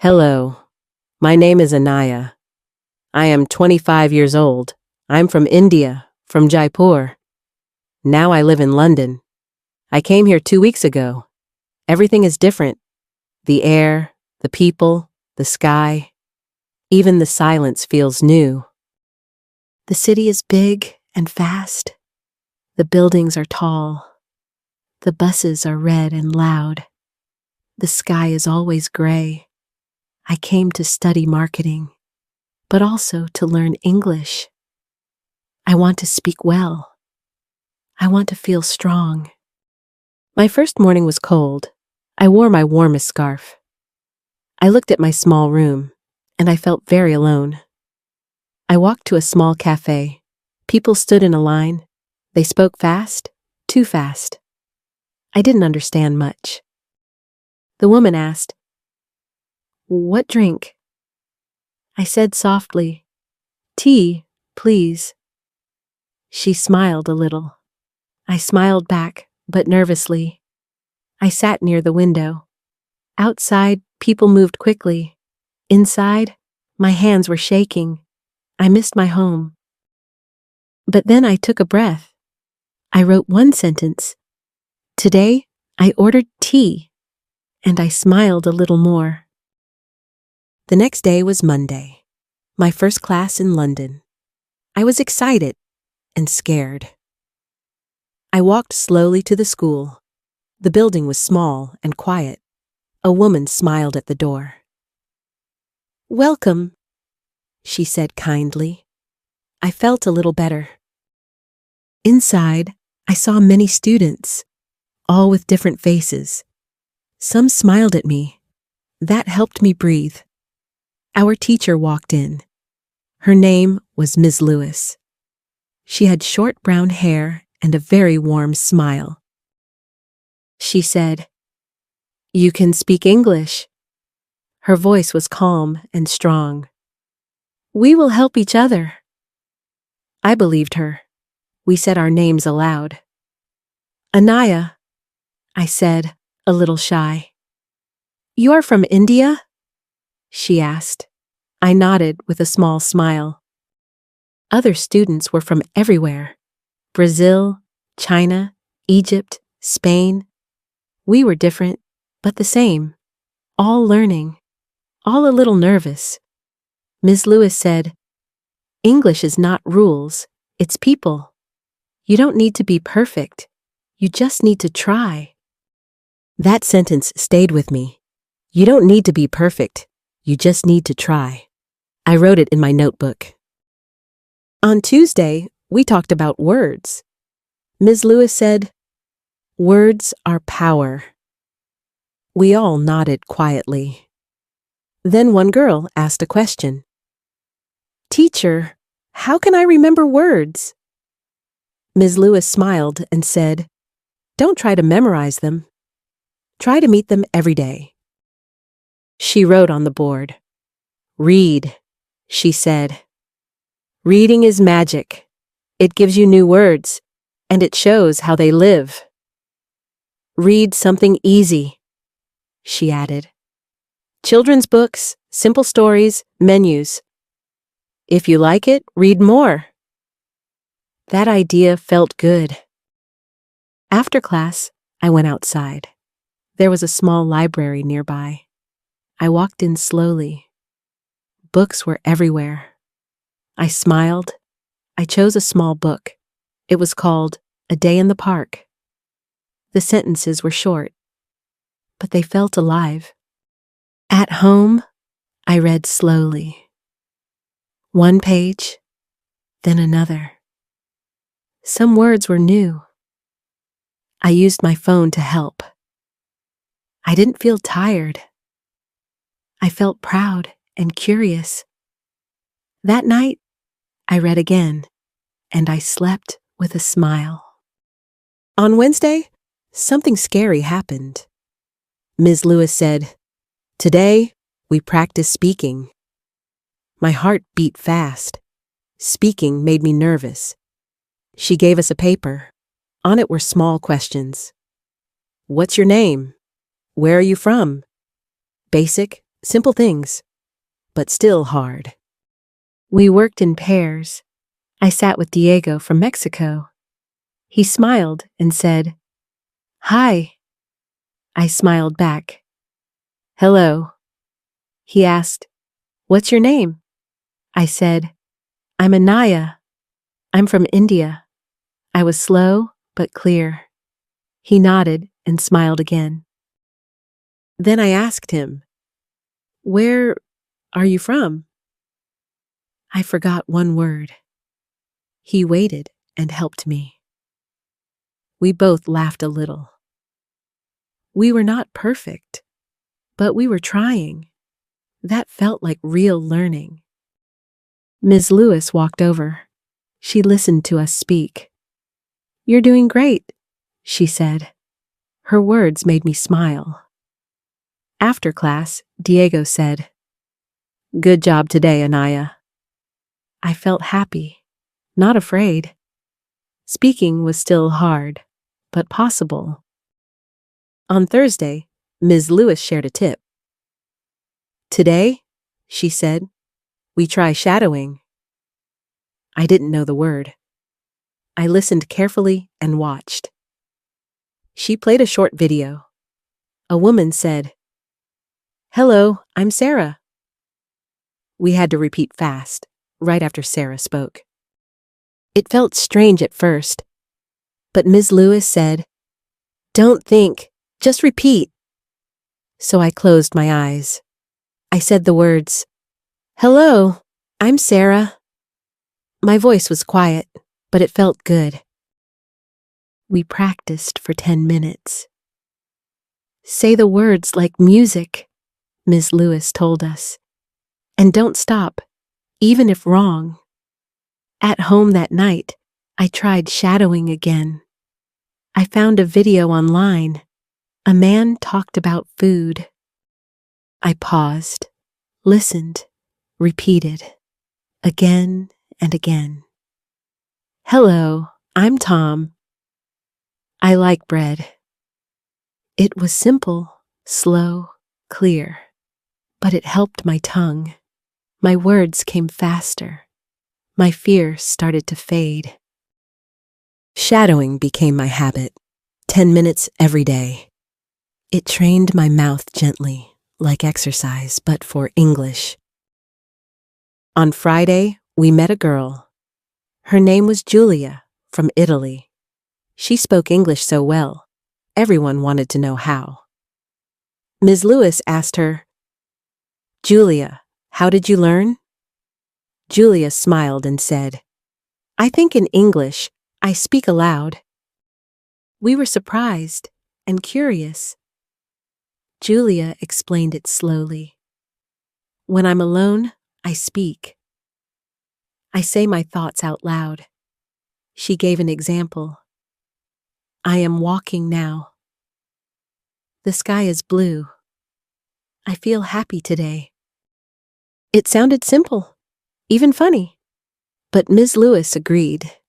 Hello, my name is Anaya. I am 25 years old. I'm from India, from Jaipur. Now I live in London. I came here 2 weeks ago. Everything is different. The air, the people, the sky. Even the silence feels new. The city is big and fast. The buildings are tall. The buses are red and loud. The sky is always gray. I came to study marketing, but also to learn English. I want to speak well. I want to feel strong. My first morning was cold. I wore my warmest scarf. I looked at my small room, and I felt very alone. I walked to a small cafe. People stood in a line. They spoke fast, too fast. I didn't understand much. The woman asked, "What drink?" I said softly, "Tea, please." She smiled a little. I smiled back, but nervously. I sat near the window. Outside, people moved quickly. Inside, my hands were shaking. I missed my home. But then I took a breath. I wrote one sentence. Today, I ordered tea, and I smiled a little more. The next day was Monday, my first class in London. I was excited and scared. I walked slowly to the school. The building was small and quiet. A woman smiled at the door. "Welcome," she said kindly. I felt a little better. Inside, I saw many students, all with different faces. Some smiled at me. That helped me breathe. Our teacher walked in. Her name was Ms. Lewis. She had short brown hair and a very warm smile. She said, "You can speak English." Her voice was calm and strong. "We will help each other." I believed her. We said our names aloud. "Anaya," I said, a little shy. "You are from India?" she asked. I nodded with a small smile. Other students were from everywhere. Brazil, China, Egypt, Spain. We were different, but the same. All learning. All a little nervous. Ms. Lewis said, "English is not rules, it's people. You don't need to be perfect. You just need to try." That sentence stayed with me. You don't need to be perfect. You just need to try. I wrote it in my notebook. On Tuesday, we talked about words. Ms. Lewis said, "Words are power." We all nodded quietly. Then one girl asked a question. "Teacher, how can I remember words?" Ms. Lewis smiled and said, "Don't try to memorize them. Try to meet them every day." She wrote on the board. "Read," she said. "Reading is magic. It gives you new words, and it shows how they live. Read something easy," she added. "Children's books, simple stories, menus. If you like it, read more." That idea felt good. After class, I went outside. There was a small library nearby. I walked in slowly. Books were everywhere. I smiled. I chose a small book. It was called A Day in the Park. The sentences were short, but they felt alive. At home, I read slowly. One page, then another. Some words were new. I used my phone to help. I didn't feel tired. I felt proud and curious. That night, I read again, and I slept with a smile. On Wednesday, something scary happened. Ms. Lewis said, "Today, we practice speaking." My heart beat fast. Speaking made me nervous. She gave us a paper. On it were small questions. What's your name? Where are you from? Basic, Simple things, but still hard. We worked in pairs. I sat with Diego from Mexico. He smiled and said, "Hi." I smiled back. "Hello." He asked, "What's your name?" I said, "I'm Anaya. I'm from India." I was slow but clear. He nodded and smiled again. Then I asked him, "Where are you from?" I forgot one word. He waited and helped me. We both laughed a little. We were not perfect, but we were trying. That felt like real learning. Ms. Lewis walked over. She listened to us speak. "You're doing great," she said. Her words made me smile. After class, Diego said, "Good job today, Anaya." I felt happy, not afraid. Speaking was still hard, but possible. On Thursday, Ms. Lewis shared a tip. "Today," she said, "we try shadowing." I didn't know the word. I listened carefully and watched. She played a short video. A woman said, "Hello, I'm Sarah." We had to repeat fast, right after Sarah spoke. It felt strange at first, but Ms. Lewis said, "Don't think, just repeat." So I closed my eyes. I said the words, "Hello, I'm Sarah." My voice was quiet, but it felt good. We practiced for 10 minutes. "Say the words like music," Ms. Lewis told us. "And don't stop, even if wrong." At home that night, I tried shadowing again. I found a video online. A man talked about food. I paused, listened, repeated, again and again. "Hello, I'm Tom. I like bread." It was simple, slow, clear, but it helped my tongue. My words came faster. My fear started to fade. Shadowing became my habit, 10 minutes every day. It trained my mouth gently, like exercise, but for English. On Friday, we met a girl. Her name was Julia, from Italy. She spoke English so well, everyone wanted to know how. Ms. Lewis asked her, "Julia, how did you learn?" Julia smiled and said, "I think in English, I speak aloud." We were surprised and curious. Julia explained it slowly. "When I'm alone, I speak. I say my thoughts out loud." She gave an example. "I am walking now. The sky is blue. I feel happy today." It sounded simple, even funny, but Ms. Lewis agreed.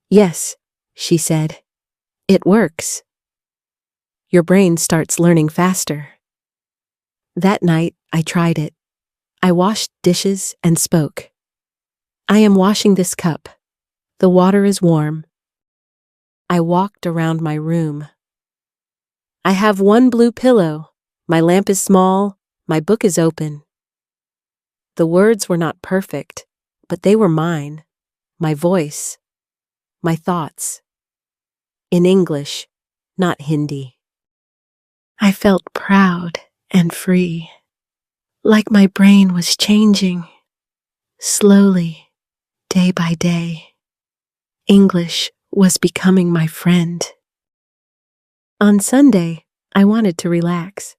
"Yes," she said, "it works. Your brain starts learning faster." That night, I tried it. I washed dishes and spoke. "I am washing this cup. The water is warm." I walked around my room. "I have one blue pillow. My lamp is small. My book is open." The words were not perfect, but they were mine, my voice, my thoughts. In English, not Hindi. I felt proud and free, like my brain was changing. Slowly, day by day, English was becoming my friend. On Sunday, I wanted to relax.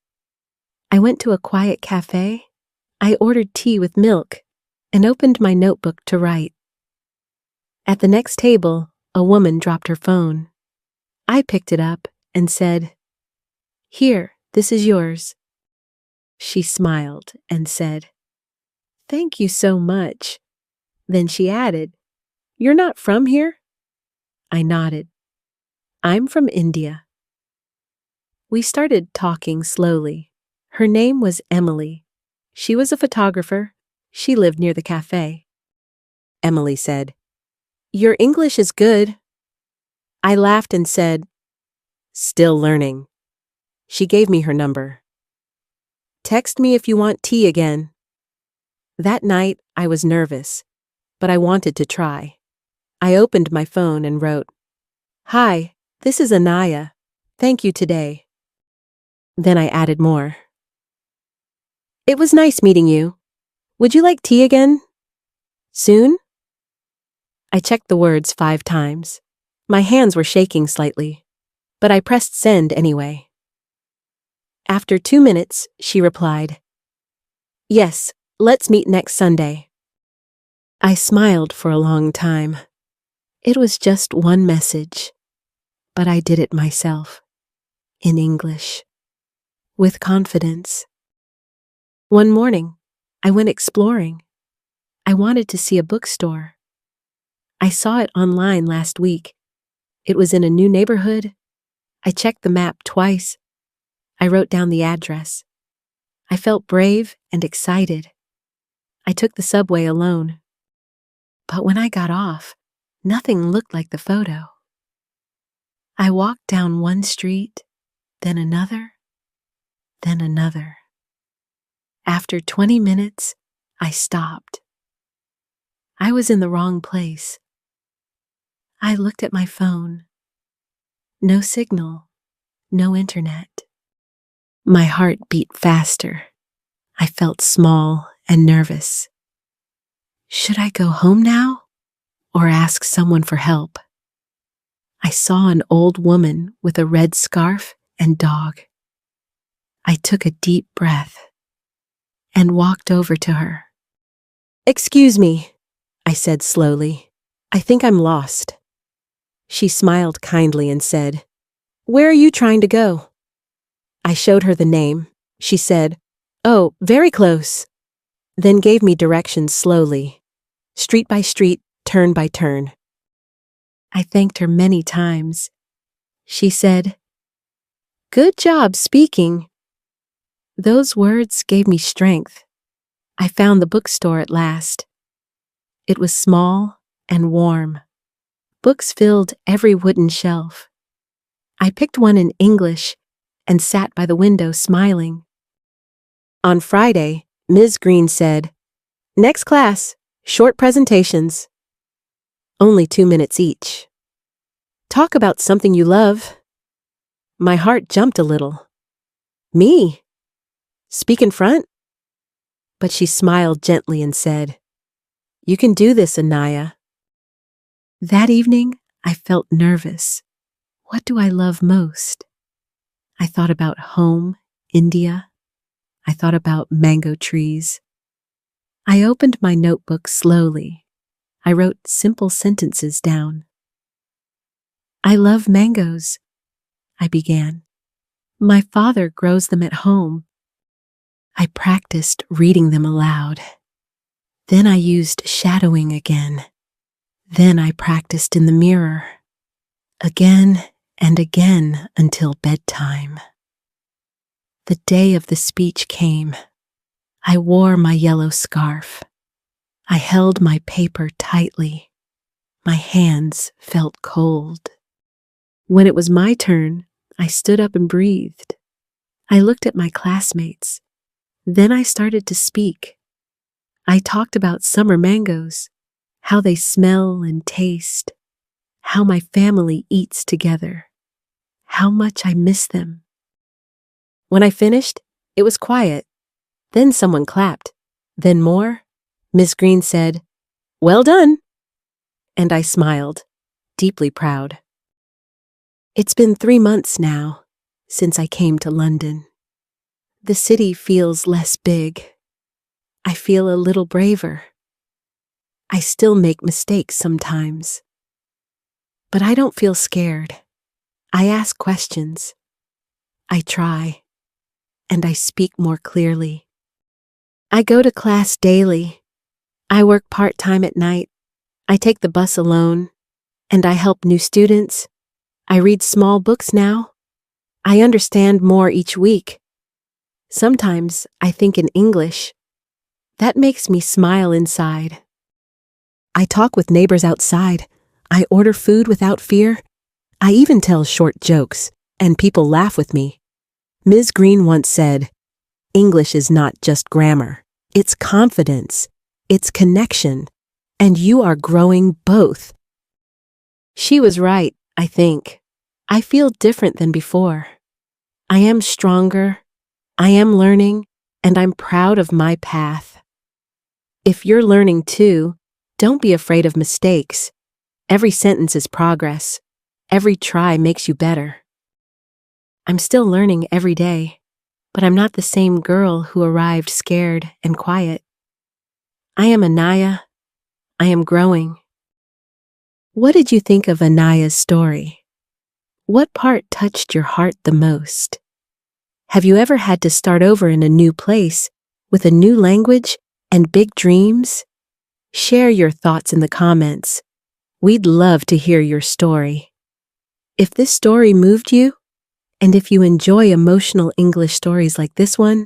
I went to a quiet cafe. I ordered tea with milk and opened my notebook to write. At the next table, a woman dropped her phone. I picked it up and said, "Here, this is yours." She smiled and said, "Thank you so much." Then she added, "You're not from here?" I nodded. "I'm from India." We started talking slowly. Her name was Emily. She was a photographer. She lived near the cafe. Emily said, "Your English is good." I laughed and said, "Still learning." She gave me her number. "Text me if you want tea again." That night, I was nervous, but I wanted to try. I opened my phone and wrote, "Hi, this is Anaya. Thank you today." Then I added more. "It was nice meeting you. Would you like tea again? Soon?" I checked the words 5 times. My hands were shaking slightly, but I pressed send anyway. After 2 minutes, she replied, "Yes, let's meet next Sunday." I smiled for a long time. It was just one message, but I did it myself, in English, with confidence. One morning, I went exploring. I wanted to see a bookstore. I saw it online last week. It was in a new neighborhood. I checked the map twice. I wrote down the address. I felt brave and excited. I took the subway alone. But when I got off, nothing looked like the photo. I walked down one street, then another, then another. After 20 minutes, I stopped. I was in the wrong place. I looked at my phone. No signal, no internet. My heart beat faster. I felt small and nervous. Should I go home now or ask someone for help? I saw an old woman with a red scarf and dog. I took a deep breath and walked over to her. "Excuse me," I said slowly. "I think I'm lost." She smiled kindly and said, "Where are you trying to go?" I showed her the name. She said, "Oh, very close," then gave me directions slowly, street by street, turn by turn. I thanked her many times. She said, "Good job speaking." Those words gave me strength. I found the bookstore at last. It was small and warm. Books filled every wooden shelf. I picked one in English and sat by the window smiling. On Friday, Ms. Green said, "Next class, short presentations. Only 2 minutes each. Talk about something you love." My heart jumped a little. "Me? Speak in front?" But she smiled gently and said, "You can do this, Anaya." That evening, I felt nervous. What do I love most? I thought about home, India. I thought about mango trees. I opened my notebook slowly. I wrote simple sentences down. "I love mangoes," I began. "My father grows them at home." I practiced reading them aloud. Then I used shadowing again. Then I practiced in the mirror. Again and again until bedtime. The day of the speech came. I wore my yellow scarf. I held my paper tightly. My hands felt cold. When it was my turn, I stood up and breathed. I looked at my classmates. Then I started to speak. I talked about summer mangoes, how they smell and taste, how my family eats together, how much I miss them. When I finished, it was quiet. Then someone clapped. Then more. Miss Green said, "Well done." And I smiled, deeply proud. It's been 3 months now since I came to London. The city feels less big. I feel a little braver. I still make mistakes sometimes. But I don't feel scared. I ask questions. I try. And I speak more clearly. I go to class daily. I work part-time at night. I take the bus alone. And I help new students. I read small books now. I understand more each week. Sometimes I think in English. That makes me smile inside. I talk with neighbors outside. I order food without fear. I even tell short jokes, and people laugh with me. Ms. Green once said, English is not just grammar. It's confidence. It's connection. And you are growing both. She was right, I think. I feel different than before. I am stronger. I am learning, and I'm proud of my path. If you're learning too, don't be afraid of mistakes. Every sentence is progress. Every try makes you better. I'm still learning every day, but I'm not the same girl who arrived scared and quiet. I am Anaya. I am growing. What did you think of Anaya's story? What part touched your heart the most? Have you ever had to start over in a new place, with a new language and big dreams? Share your thoughts in the comments. We'd love to hear your story. If this story moved you, and if you enjoy emotional English stories like this one,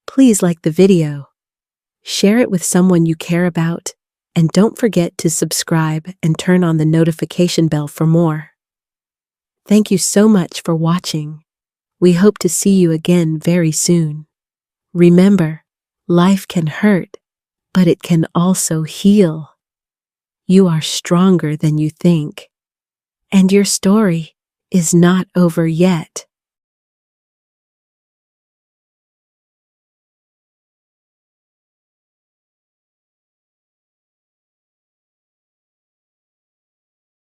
please like the video. Share it with someone you care about, and don't forget to subscribe and turn on the notification bell for more. Thank you so much for watching. We hope to see you again very soon. Remember, life can hurt, but it can also heal. You are stronger than you think, and your story is not over yet.